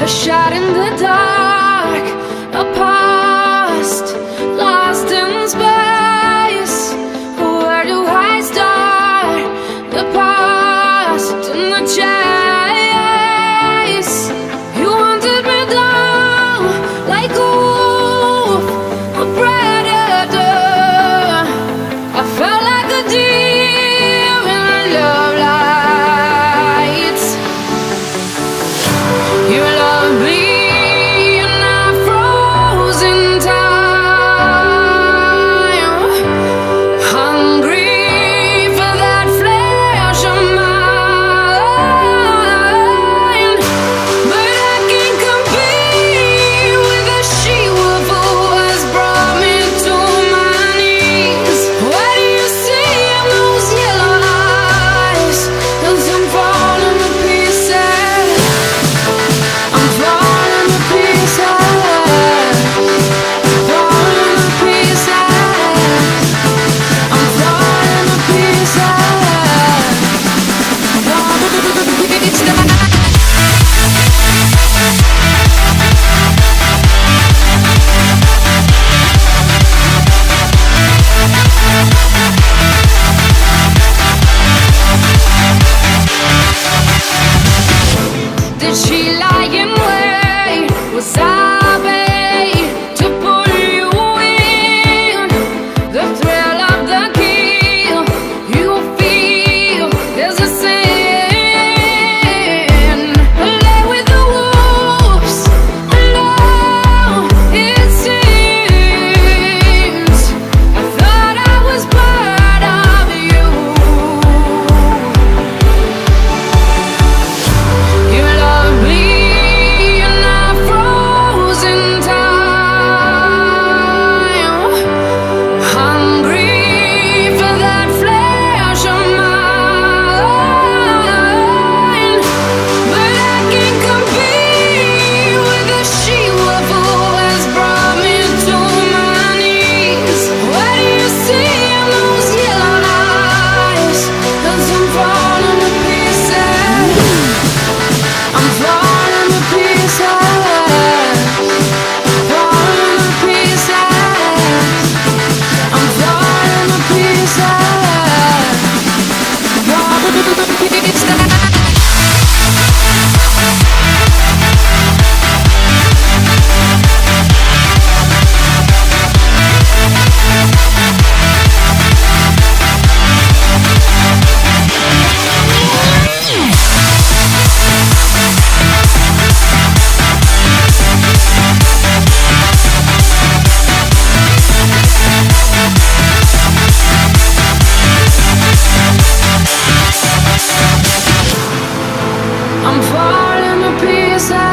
shot in the dark, a past lost in space. Where do I start? The past and the chase. You wanted me down like a wolf, a predator. I felt like a deer in love lights. You love me and I froze in time, hungry for that flesh of mine. But I can't compete with the she wolf who has brought me to my knees. Why do you see in those yellow eyes? 'Cause I'm falling to pieces. I'm falling to pieces. Falling to pieces. I'm falling to pieces. Falling to pieces. Did she lie in wait? Was I bait to pull you in? The thrill of the kill, you feel there's a sin. Lay with the wolves, alone it seems. I thought I was part of you. You love me and I froze in time, hungry for that flesh of mine. But I can't compete with the she wolf who has brought me to my knees. What do you see in those yellow eyes? 'Cause I'm falling to pieces. I'm falling to pieces. Falling to pieces. I'm falling to pieces. Falling to pieces. I'm falling to pieces.